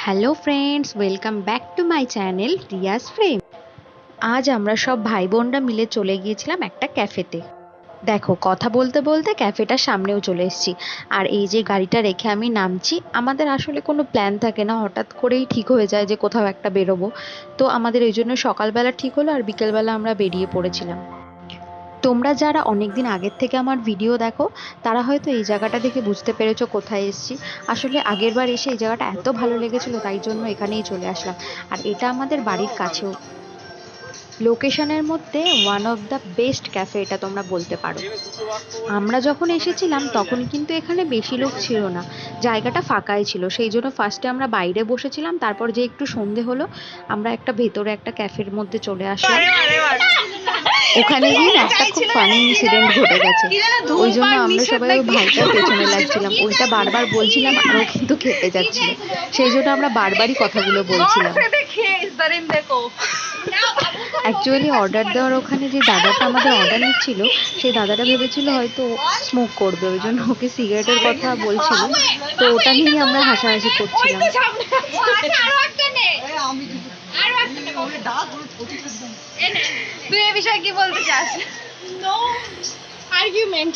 Hello friends, welcome back to my channel Riya's frame. আজ আমরা সব ভাই বোনরা মিলে চলে গিয়েছিলাম একটা ক্যাফেতে। দেখো, কথা বলতে বলতে ক্যাফেটার সামনেও চলে এসেছি। আর এই যে গাড়িটা রেখে আমি নামছি, আমাদের আসলে কোনো প্ল্যান থাকে না, হঠাৎ করেই ঠিক হয়ে যায় যে কোথাও একটা বেরোবো। তো আমাদের এই জন্য সকালবেলা ঠিক হলো আর বিকেলবেলা আমরা বেরিয়ে পড়েছিলাম। তোমরা যারা অনেকদিন আগের থেকে আমার ভিডিও দেখো, তারা হয়তো এই জায়গাটা দেখে বুঝতে পেরেছো কোথায় এসেছি। আসলে আগের বার এসে এই জায়গাটা এত ভালো লেগেছিল, তাই জন্য এখানেই চলে আসলাম। আর এটা আমাদের বাড়ির কাছেও, লোকেশনের মধ্যে one of the best cafe এটা তোমরা বলতে পারো। আমরা যখন এসেছিলাম তখন কিন্তু এখানে বেশি লোক ছিল না, জায়গাটা ফাঁকাই ছিল। সেই জন্য ফার্স্টে আমরা বাইরে বসেছিলাম, তারপর যে একটু সন্ধে হলো আমরা একটা ভেতরে একটা ক্যাফের মধ্যে চলে আসলাম। ওখানে গিয়ে না একটা খুব ফানি ইনসিডেন্ট ঘটে গেছে। ওই জন্য আমরা সবাই ওই ভাইটার পেছনে লাগছিলাম, ওইটা বারবার বলছিলাম আর ও কিন্তু খেপে যাচ্ছিল। সেই জন্য আমরা বারবারই কথাগুলো বলছিলাম। অ্যাকচুয়ালি অর্ডার দেওয়ার ওখানে যে দাদাটা আমাদের অর্ডার নিচ্ছিল, সেই দাদাটা ভেবেছিল হয়তো স্মোক করবে, ওই জন্য ওকে সিগারেটের কথা বলছিল। তো ওটা নিয়েই আমরা হাসাহাসি করছিলাম। তুই এই বিষয়ে কি বলতে চাস? নো আর্গুমেন্ট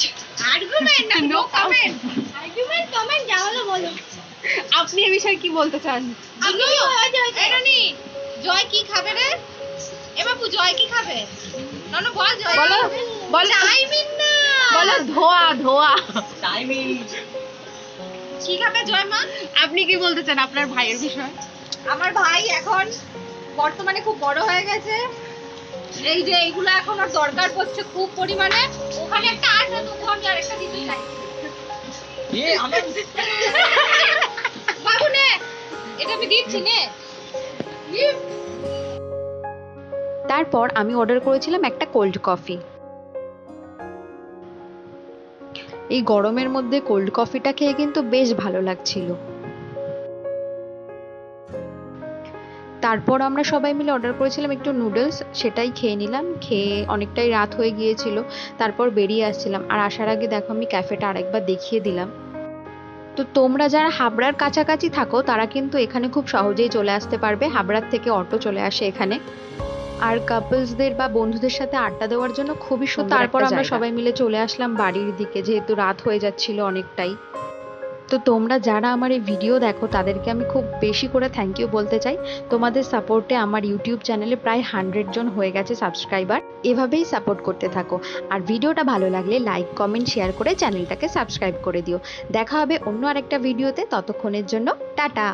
আর্গুমেন্ট না, নো কমেন্ট। আর্গুমেন্ট কমেন্ট যা হলো বলো। আপনি এই বিষয়ে কি বলতে চান? আমি এরানি, জয় কি খাবে রে? এ বাবু, জয় কি খাবে? ননু বল, জয় বলো, বলো। চাইমিন না, বলো ধোয়া ধোয়া। কি খাবে জয় মা? আপনি কি বলতে চান আপনার ভাইয়ের বিষয়ে? আমার ভাই এখন বর্তমানে খুব বড় হয়ে গেছে। এই যে এইগুলো এখন ওর দরকার পড়ছে খুব পরিমাণে। ওখানে একটা আছে, তো আমি আরেকটা দিতে চাই। বাবু নে, এটা আমি দিচ্ছি নে। তারপর আমি অর্ডার করেছিলাম একটা কোল্ড কফি। এই গরমের মধ্যে কোল্ড কফিটা খেয়ে কিন্তু বেশ ভালো লাগছিল। তারপর আমরা সবাই মিলে অর্ডার করেছিলাম একটু নুডলস, সেটাই খেয়ে নিলাম। খেয়ে অনেকটাই রাত হয়ে গিয়েছিল, তারপর বেরিয়ে আসছিলাম। আর আসার আগে দেখো আমি ক্যাফেটা আরেকবার দেখিয়ে দিলাম। তো তোমরা যারা হাবড়ার কাছাকাছি থাকো তারা কিন্তু এখানে খুব সহজেই চলে আসতে পারবে। হাবড়ার থেকে অটো চলে আসে এখানে। আর কাপলসদের বা বন্ধুদের সাথে আড্ডা দেওয়ার জন্য খুবই সুন্দর। তারপর আমরা সবাই মিলে চলে আসলাম বাড়ির দিকে, যেহেতু রাত হয়ে যাচ্ছিল অনেকটাই। তো তোমরা যারা আমার এই ভিডিও দেখো তাদেরকে আমি খুব বেশি করে থ্যাংক ইউ বলতে চাই। তোমাদের সাপোর্টে আমার ইউটিউব চ্যানেলে প্রায় 100 জন হয়ে গেছে সাবস্ক্রাইবার। এভাবেই সাপোর্ট করতে থাকো। আর ভিডিওটা ভালো লাগলে লাইক, কমেন্ট, শেয়ার করে চ্যানেলটাকে সাবস্ক্রাইব করে দিও। দেখা হবে অন্য আরেকটা ভিডিওতে, ততক্ষণের জন্য টাটা।